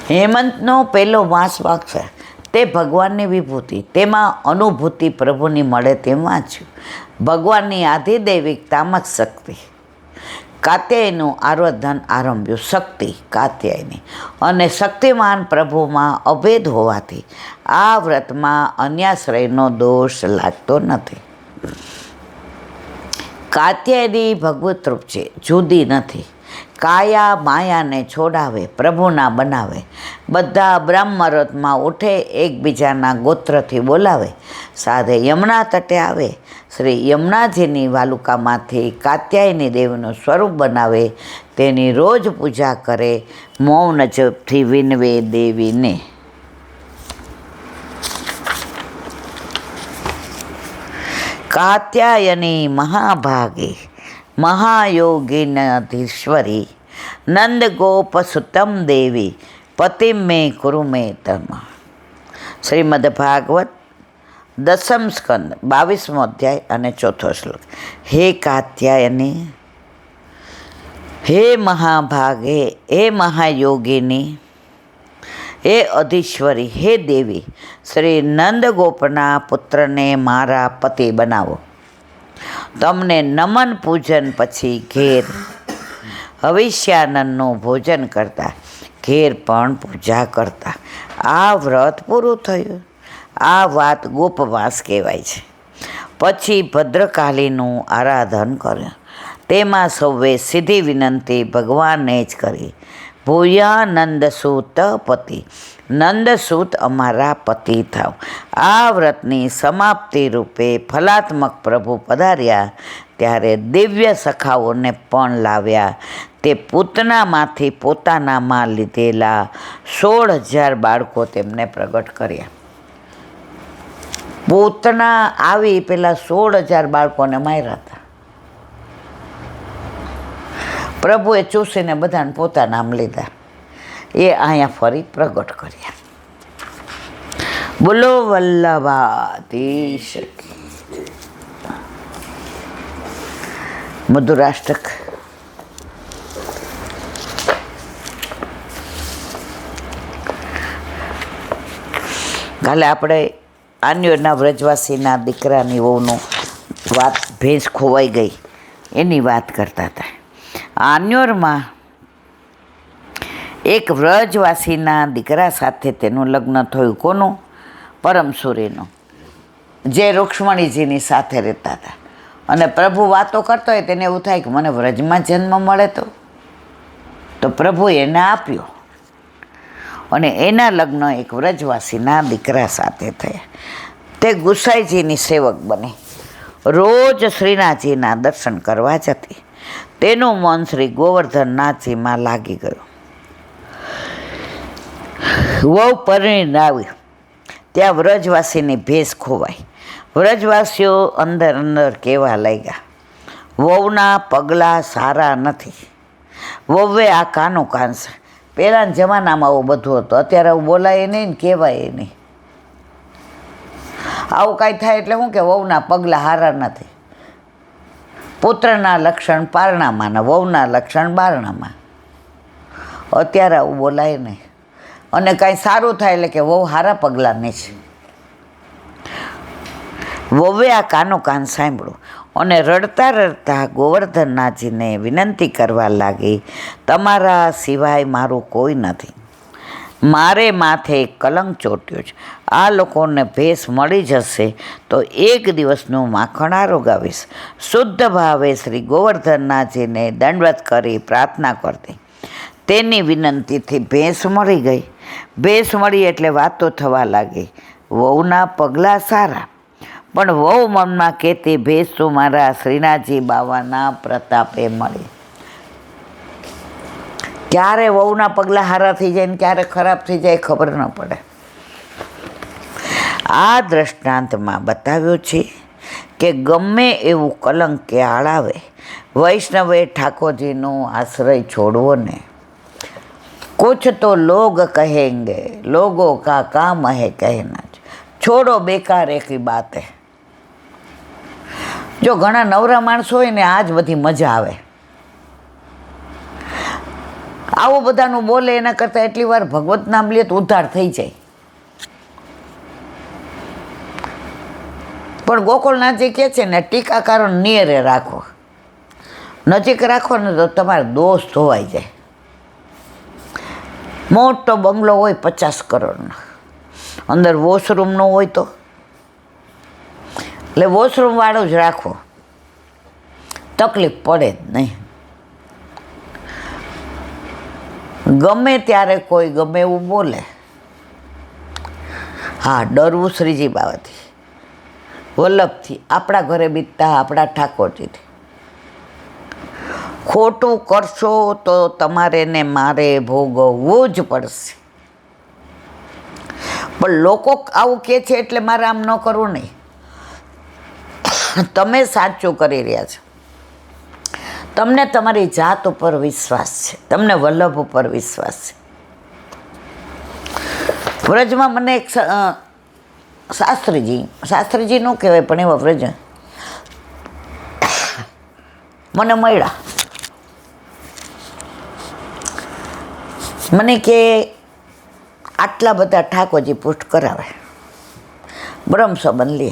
હેમંતનો પહેલો વાંસ વાગશે તે ભગવાનની વિભૂતિ, તેમાં અનુભૂતિ પ્રભુની મળે તેમ વાંચ્યું. ભગવાનની આધિદૈવિક તામસ શક્તિ, કાત્યાયનું આરાધન આરંભ્યું. શક્તિ કાત્યાયની અને શક્તિમાન પ્રભુમાં અભેદ હોવાથી આ વ્રતમાં અન્યાશ્રયનો દોષ લાગતો નથી. કાત્યાયની ભગવત રૂપ છે, જુદી નથી. કાયા માયાને છોડાવે, પ્રભુના બનાવે. બધા બ્રહ્મરથમાં ઉઠે, એકબીજાના ગોત્રથી બોલાવે. સાધે યમુના તટે આવે, શ્રી યમુનાજીની વાલુકામાંથી કાત્યાયની દેવીનું સ્વરૂપ બનાવે. તેની રોજ પૂજા કરે, મૌન જપથી વિનવે દેવીને. કાત્યાયની મહાભાગી મહાયોગીનધીશ્વરી નંદ ગોપ સુતમ દેવી પતિમ મે કુરુ મે તમ. શ્રીમદ ભાગવત દસમ સ્કંદ 22મો અધ્યાય અને 4થો શ્લોક. હે કાત્યાયની, હે મહાભાગે, હે મહાયોગીની, હે અધીશ્વરી, હે દેવી, શ્રી નંદગોપના પુત્રને મારા પતિ બનાવો. તમને નમન પૂજન પછી ઘેર હવિષ્યાનંદનું ભોજન કરતા, ઘેર પણ પૂજા કરતા. આ વ્રત પૂરું થયું. આ વાત ગોપવાસ કહેવાય છે. પછી ભદ્રકાલીનું આરાધન કર્યું. તેમાં સૌએ સીધી વિનંતી ભગવાનને જ કરી. ભૂયાનંદસૂત પતિ, નંદસૂત અમારા પતિ થાવ. આ વ્રતની સમાપ્તિ રૂપે ફલાત્મક પ્રભુ પધાર્યા ત્યારે દિવ્ય સખાઓને પણ લાવ્યા. તે પૂતનામાંથી પોતાનામાં લીધેલા 16,000 બાળકો તેમને પ્રગટ કર્યા. પૂતના આવી પેલા 16,000 બાળકોને માર્યા હતા. પ્રભુએ ચૂસીને બધાને પોતાના નામ લીધા. એ અહીંયા ફરી પ્રગટ કર્યા. બોલો વલ્લભાધીશ. મધુરાષ્ટક. કાલે આપણે આન્યોના વ્રજવાસીના દીકરાની વહુનું વાત, ભેંસ ખોવાઈ ગઈ એની વાત કરતા હતા. આન્યોરમાં એક વ્રજવાસીના દીકરા સાથે તેનું લગ્ન થયું. કોનું? પરમસુરીનું, જે રૂક્ષ્મણીજીની સાથે રહેતા હતા. અને પ્રભુ વાતો કરતો હોય તેને એવું થાય કે મને વ્રજમાં જન્મ મળે તો પ્રભુએ એને આપ્યો. અને એના લગ્ન એક વ્રજવાસીના દીકરા સાથે થયા. તે ગુસાઈજીની સેવક બની. રોજ શ્રીનાથજીના દર્શન કરવા જતી. તેનું મન શ્રી ગોવર્ધનનાથજીમાં લાગી ગયું. વહુ પરણીને આવી ત્યાં વ્રજવાસીની ભેંસ ખોવાઈ. વ્રજવાસીઓ અંદર કહેવા લાગ્યા, વહુના પગલાં સારા નથી. વહુએ આ કાનું કાનશે. પહેલાંના જમાનામાં આવું બધું હતું. અત્યારે આવું બોલાય નહીં ને કહેવાય નહીં. આવું કાંઈ થાય એટલે શું કે વહુના પગલાં સારા નથી. પુત્રના લક્ષણ પારણામાં ને વહુના લક્ષણ બારણામાં. અત્યારે આવું બોલાય નહીં. અને કાંઈ સારું થાય એટલે કે વહુ સારા પગલાંની છે. વહુએ આ કાનું કાન સાંભળ્યું અને રડતા રડતા ગોવર્ધનનાથજીને વિનંતી કરવા લાગી, તમારા સિવાય મારું કોઈ નથી. મારે માથે કલંક ચોટ્યો છે. આ લોકોને ભેંસ મળી જશે તો એક દિવસનું માખણ આરોગાવીશ. શુદ્ધ ભાવે શ્રી ગોવર્ધનનાથજીને દંડવત કરી પ્રાર્થના કરતી. તેની વિનંતીથી ભેંસ મળી ગઈ. ભેંસ મળી એટલે વાતો થવા લાગી. વહુના પગલાં સારા, પણ વહુ મનમાં કહેતી, ભેંસ તો મારા શ્રીનાથજી બાવાના પ્રતાપે મળી. ક્યારે વહુના પગલાં સારા થઈ જાય ને ક્યારે ખરાબ થઈ જાય ખબર ન પડે. આ દ્રષ્ટાંતમાં બતાવ્યું છે કે ગમે એવું કલંક કે આળાવે, વૈષ્ણવે ઠાકોરજીનો આશ્રય છોડવો ને. कुछ तो लोग कहेंगे, लोगों का काम है कहना, छोड़ो बेकार एक ही बात है. જો ઘણા નવરા માણસો હોય ને આ જ બધી મજા આવે. આવું બધાનું બોલે એના કરતાં એટલી વાર ભગવત નામ લે તો ઉદ્ધાર થઈ જાય. પણ ગોકુળનાથજી કહે છે ને, ટીકાકારો નિયરે રાખો. નજીક રાખો ને તો તમારે દોષ ધોવાઈ જાય. મોટો બંગલો હોય 50 કરોડનો, અંદર વોશરૂમ ન હોય તો, એટલે વોશરૂમ વાળું જ રાખો, તકલીફ પડે જ નહીં. ગમે ત્યારે કોઈ ગમે એવું બોલે, હા, ડરવું શ્રીજી બાવાથી, વલ્લભથી, આપણા ઘરે બીતતા આપણા ઠાકોરજીથી. ખોટું કરશો તો તમારે ને મારે ભોગવવું જ પડશે. પણ લોકો આવું કહે છે એટલે મારે આમ ન કરવું નહીં. તમે સાચું કરી રહ્યા છો. તમને તમારી જાત ઉપર વિશ્વાસ છે, તમને વલ્લભ ઉપર વિશ્વાસ છે. વ્રજમાં મને એક શાસ્ત્રીજી ન કહેવાય પણ એવા વ્રજ મને મળ્યા. મને કે આટલા બધા ઠાકોરજી પુષ્ટ કરાવે, બ્રહ્મ સંબંધ લે,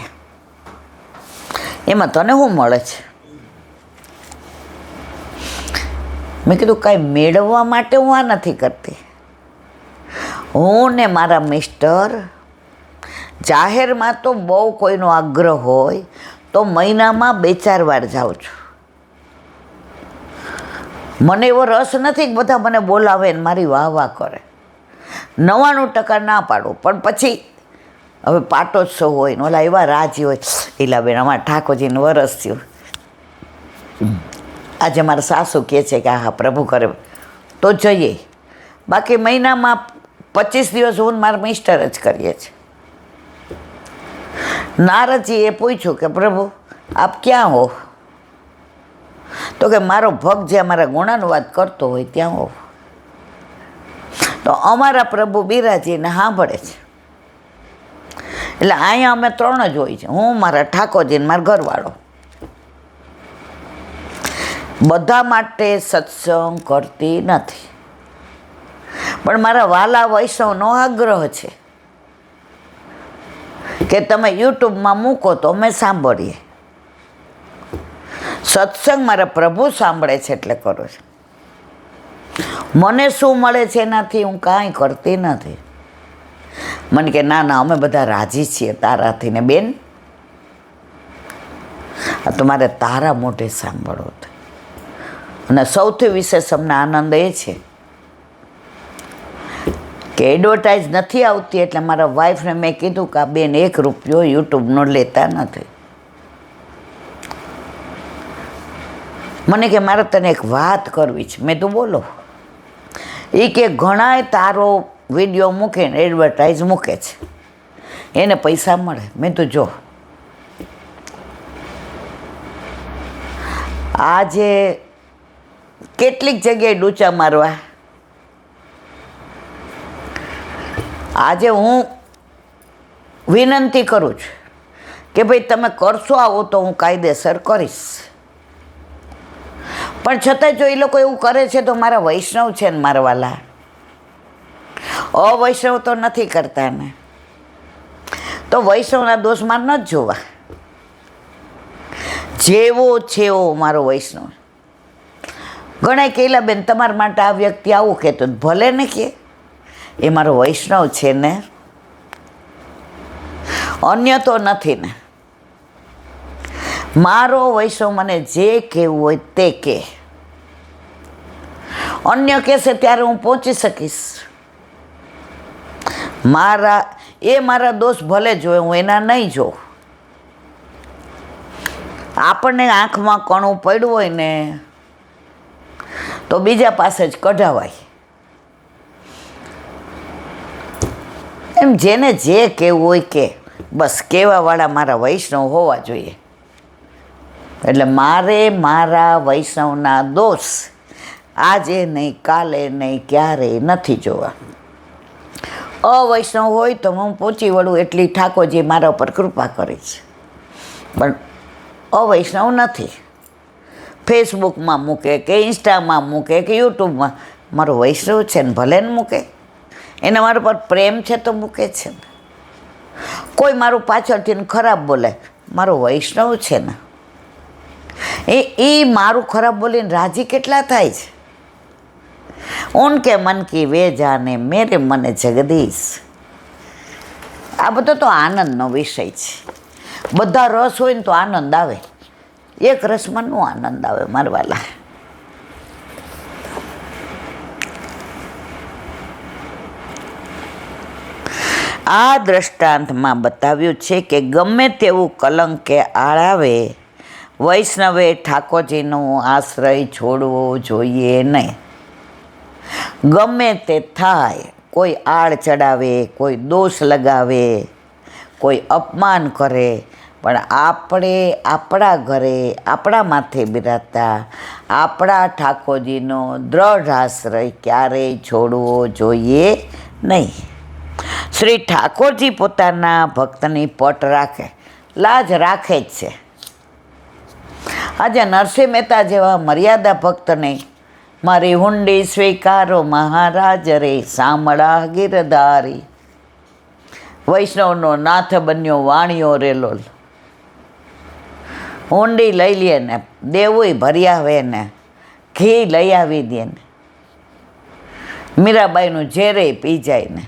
એમાં તને શું મળે છે? મેં કીધું કાંઈ મેળવવા માટે હું આ નથી કરતી. હું ને મારા મિસ્ટર જાહેરમાં તો બહુ કોઈનો આગ્રહ હોય તો મહિનામાં 2-4 વાર જાઉં છું. મને એવો રસ નથી કે બધા મને બોલાવે ને મારી વાહ કરે. 99% ના પાડું, પણ પછી હવે પાટોત્સવ હોય ને ઓલા એવા રાજી હોય, એલા બેન અમારા ઠાકોરજીનું વરસ થયું, આજે મારા સાસુ કહે છે કે હા પ્રભુ કરે તો જઈએ. બાકી મહિનામાં 25 દિવસ હું મારા મિસ્ટર જ કરીએ છીએ. નારદજીએ પૂછ્યું કે પ્રભુ આપ ક્યાં હો? તો કે મારો ભક્ત જે અમારા ગુણાનુવાદ કરતો હોય ત્યાં હો. તો અમારા પ્રભુ બિરાજીને સાંભળે છે. એટલે અહીંયા અમે 3 જ હોય છે, હું, મારા ઠાકોરજી ને મારો ઘરવાળો. બધા માટે સત્સંગ કરતી નથી, પણ મારા વાલા વૈષ્ણવનો આગ્રહ છે કે તમે યુટ્યુબમાં મૂકો તો અમે સાંભળીએ. સત્સંગ મારા પ્રભુ સાંભળે છે એટલે કરું છું. મને શું મળે છે એનાથી હું કાંઈ કરતી નથી. મને કે ના ના અમે બધા રાજી છીએ તારાથી ને બેન, તો મારે તારા મોઢે સાંભળવો. અને સૌથી વિશેષ અમને આનંદ એ છે કે એડવર્ટાઇઝ નથી આવતી, એટલે મારા વાઈફને મેં કીધું કે આ બેન 1 રૂપિયો યુટ્યુબનો લેતા નથી. મને કે મારે તને એક વાત કરવી છે. મેં તો બોલો. એ કે ઘણાય તારો વિડીયો મૂકે ને એડવર્ટાઇઝ મૂકે છે, એને પૈસા મળે. મેં તો જો આજે કેટલીક જગ્યાએ ડૂચા મારવા, આજે હું વિનંતી કરું છું કે ભાઈ તમે કરશો આવો તો હું કાયદેસર કરીશ. પણ છતાં જો એ લોકો એવું કરે છે તો મારા વૈષ્ણવ છે ને મારા વાલા, અવૈષ્ણવ તો નથી કરતા ને, તો વૈષ્ણવના દોષમાં ન જ જોવા. જેવો છે એવો મારો વૈષ્ણવ. ઘણા કહેલા બેન તમારા માટે આ વ્યક્તિ આવું કહેતો, ભલે ને કે એ મારો વૈષ્ણવ છે ને, અન્ય તો નથી ને. મારો વૈષ્ણવ મને જે કહેવું હોય તે કહે. અન્ય કહેશે ત્યારે હું પહોંચી શકીશ. મારા દોષ ભલે જોવે, હું એના નહીં જોઉં. આપણને આંખમાં કણું પડ્યું હોય ને તો બીજા પાસે જ કઢાવાય. એમ જેને જે કહેવું હોય કે, બસ કહેવાવાળા મારા વૈષ્ણવ હોવા જોઈએ. એટલે મારે મારા વૈષ્ણવના દોષ આજે નહીં, કાલે નહીં, ક્યારેય નથી જોવા. અવૈષ્ણવ હોય તો હું પહોંચી વળું એટલી ઠાકોરજી મારા ઉપર કૃપા કરી છે. પણ અવૈષ્ણવ નથી. ફેસબુકમાં મૂકે કે ઇન્સ્ટામાં મૂકે કે યુટ્યુબમાં, મારો વૈષ્ણવ છે ને ભલે ને મૂકે, એને મારા પર પ્રેમ છે તો મૂકે છે ને. કોઈ મારું પાછળથી ખરાબ બોલે, મારો વૈષ્ણવ છે ને એ મારું ખરાબ બોલીને રાજી કેટલા થાય છે. ઉનકે મન કી વે જાને મેરે મને જગદીશ. આ બધો તો આનંદનો વિષય છે. બધા રસ હોય ને તો આનંદ આવે, એક રસમાં નો આનંદ આવે મારવાલા. આ દ્રષ્ટાંતમાં બતાવ્યું છે કે ગમે તેવું કલંક કે આળ આવે, વૈષ્ણવે ઠાકોરજીનો આશ્રય છોડવો જોઈએ નહીં. ગમે તે થાય, કોઈ આડ ચડાવે, કોઈ દોષ લગાવે, કોઈ અપમાન કરે, પણ આપણે આપણા ઘરે આપણા માથે બિરાજતા આપણા ઠાકોરજીનો દ્રઢ આશ્રય ક્યારેય છોડવો જોઈએ નહીં. શ્રી ઠાકોરજી પોતાના ભક્તની પટ રાખે, લાજ રાખે જ છે. આજે નરસિંહ મહેતા જેવા મર્યાદા ભક્તને મારી હુંડી સ્વીકારો મહારાજ રે સામળા ગિરધારી. વૈષ્ણવનો નાથ બન્યો વાણિયો રેલો. હુંડી લઈ લે ને, દેવુંય ભરી આવે ને, ઘી લઈ આવી દે ને, મીરાબાઈનું ઝેરે પી જાય ને,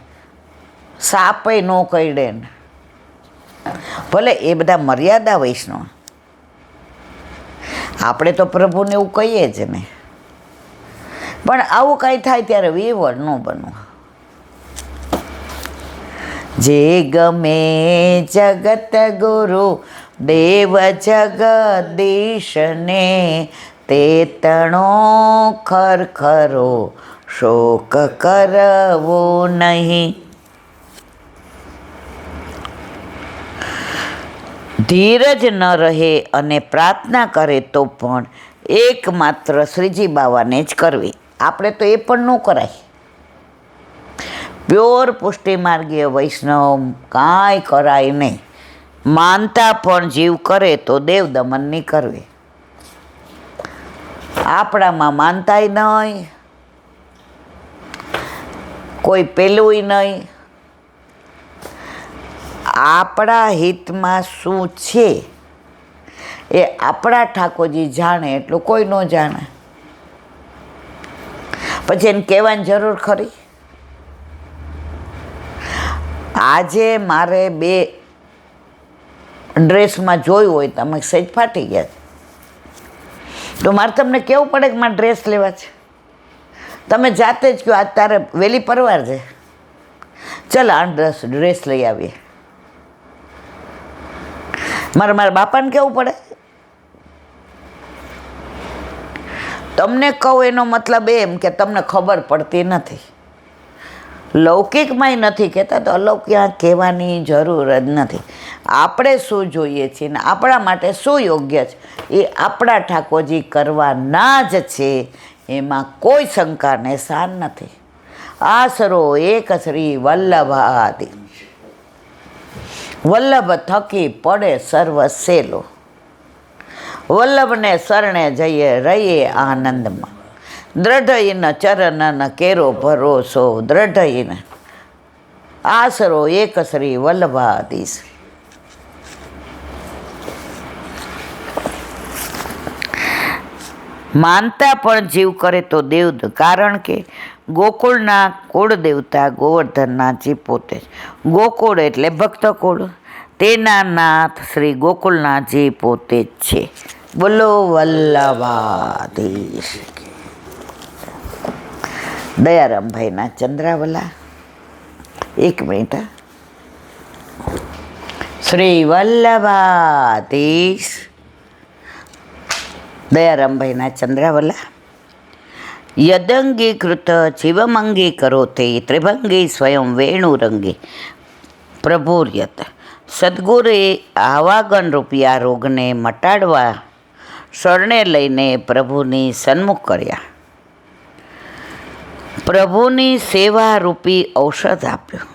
સાપય ન કરડે ને. ભલે એ બધા મર્યાદા વૈષ્ણવ, આપણે તો પ્રભુને એવું કહીએ જ ને. પણ આવું કાંઈ થાય ત્યારે વિવળ ન બનવું. જે ગમે જગત ગુરુ દેવ જગદીશને, તે તણો ખરખરો શોક કરવો નહીં. ધીરજ ન રહે અને પ્રાર્થના કરે તો પણ એકમાત્ર શ્રીજી બાવાને જ કરવી. આપણે તો એ પણ ન કરાય. પ્યોર પુષ્ટિ માર્ગીય વૈષ્ણવ કાંઈ કરાય નહીં. માનતા પણ જીવ કરે તો દેવ દમનની કરવી. આપણામાં માનતાય નહીં, કોઈ પેલુંય નહીં. આપણા હિતમાં શું છે એ આપણા ઠાકોરજી જાણે, એટલું કોઈ ન જાણે. પછી એને કહેવાની જરૂર ખરી? આજે મારે 2 ડ્રેસમાં જોયું હોય, તમે સહેજ ફાટી ગયા તો મારે તમને કહેવું પડે કે મારે ડ્રેસ લેવા છે? તમે જાતે જ કહો આજ તારે વહેલી પરવાર છે, ચાલ આ ડ્રેસ લઈ આવીએ. મારા બાપાને કહેવું પડે? તમને કહું એનો મતલબ એમ કે તમને ખબર પડતી નથી. લૌકિકમાંય નથી કહેતા તો અલૌકિક કહેવાની જરૂર જ નથી. આપણે શું જોઈએ છીએ ને આપણા માટે શું યોગ્ય છે એ આપણા ઠાકોરજી કરવાના જ છે. એમાં કોઈ શંકાને સ્થાન નથી. આસરો એક શ્રી વલ્લભાદિ, વલ્લભ થકી પડે સર્વ સેલો. વલ્લભને શરણે જઈએ રહીએ આનંદમાં. દ્રઢઈન ચરણન કેરો ભરોસો દ્રઢઈન. આસરો એક શ્રી વલ્લભાદિશ. માનતા પણ જીવ કરે તો દેવ, કારણ કે ગોકુળના કુળ દેવતા ગોવર્ધનનાથજી પોતે જ. ગોકુળ એટલે ભક્ત કુળ, તેના નાથ શ્રી ગોકુળનાથજી પોતે જ છે. બોલો વલ્લભાધીશ. દયારામભાઈના ચંદ્રાવલા. 1 મિનિટ. શ્રી વલ્લભાધીશ દયારામભાઈના ચંદ્રાવલા. યદંગીકૃત જીવમંગી કરોતે ત્રિભંગી સ્વયં વેણુરંગી પ્રભુર્યત. સદગુરુએ આવાગન રૂપિયા રોગને મટાડવા શરણે લઈને પ્રભુની સન્મુખ કર્યા. પ્રભુની સેવા રૂપી ઔષધ આપ્યું.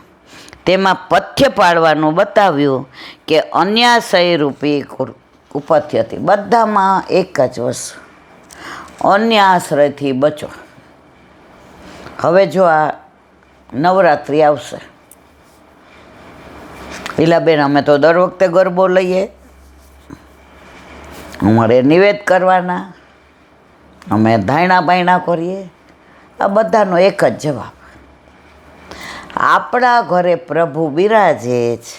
તેમાં પથ્ય પાડવાનું બતાવ્યું કે અન્યાશય રૂપી ઉપથ્ય હતી. બધામાં એક જ વસ્તુ, અન્ય આશ્રયથી બચો. હવે જો આ નવરાત્રિ આવશે, લીલાબેન અમે તો દર વખતે ગરબો લઈએ, અમારે નિવેદ કરવાના, અમે ધાયણા બાયણા કરીએ. આ બધાનો એક જ જવાબ, આપણા ઘરે પ્રભુ બિરાજે છે,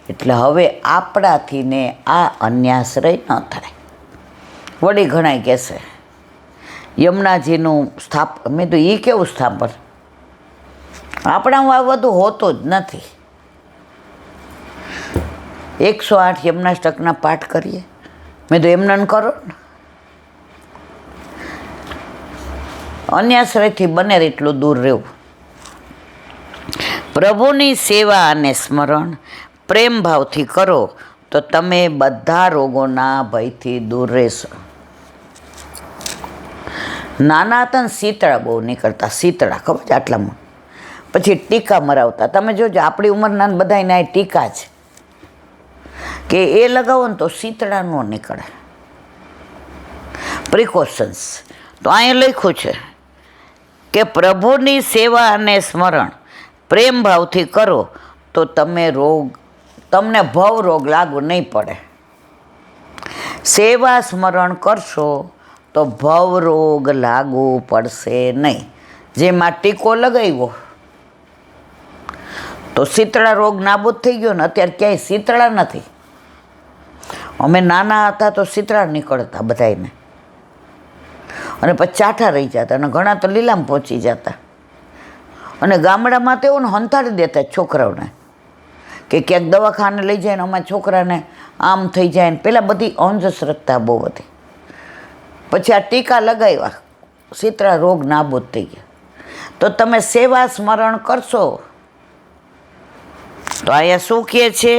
એટલે હવે આપણાથી ને આ અન્યાશ્રય ન થાય. વળી ઘણાય કહેશે યમુનાજીનું મેં તો એ કેવું સ્થાપન, આપણામાં બધું હોતું જ નથી. 108 યમનાષ્ટકના પાઠ કરીએ, મેં તો એમને કરો ને. અન્યાશ્રયથી બને એટલું દૂર રહેવું. પ્રભુની સેવા અને સ્મરણ પ્રેમ ભાવથી કરો તો તમે બધા રોગોના ભયથી દૂર રહેશો. નાના હતા ને શીતળા બહુ નીકળતા, શીતળા ખબર છે આટલામાં, પછી ટીકા મરાવતા. તમે જોજો આપણી ઉંમરના બધાને આ ટીકા છે કે એ લગાવો ને તો શીતળા ન નીકળે. પ્રિકોશન્સ તો અહીંયા લખ્યું છે કે પ્રભુની સેવા અને સ્મરણ પ્રેમ ભાવથી કરો તો તમને ભવ રોગ લાગુ નહીં પડે. સેવા સ્મરણ કરશો તો ભવ રોગ લાગુ પડશે નહીં. જેમાં ટીકો લગાવ્યો તો શીતળા રોગ નાબૂદ થઈ ગયો ને, અત્યારે ક્યાંય શીતળા નથી. અમે નાના હતા તો શીતળા નીકળતા બધાને, અને પછી ચાઠા રહી જતા, અને ઘણા તો લીલામાં પહોંચી જતા. અને ગામડામાં તેઓને હંતાડી દેતા છોકરાઓને કે ક્યાંક દવાખાને લઈ જાય ને અમારા છોકરાને આમ થઈ જાય ને. પહેલાં બધી અંધશ્રદ્ધા બહુ હતી, પછી આ ટીકા લગાવ્યા, શીતળા રોગ નાબૂદ થઈ ગયા. તો તમે સેવા સ્મરણ કરશો તો અહીંયા શું કહે છે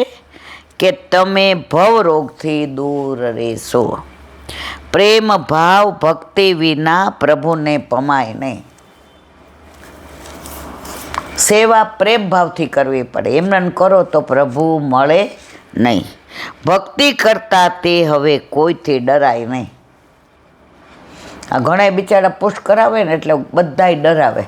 કે તમે ભવ રોગથી દૂર રહેશો. પ્રેમ ભાવ ભક્તિ વિના પ્રભુને પમાય નહીં. સેવા પ્રેમ ભાવથી કરવી પડે, એમને કરો તો પ્રભુ મળે નહીં. ભક્તિ કરતાં તે હવે કોઈથી ડરાય નહીં. આ ઘણા બિચારા પુષ્ટ કરાવે ને એટલે બધાય ડરાવે.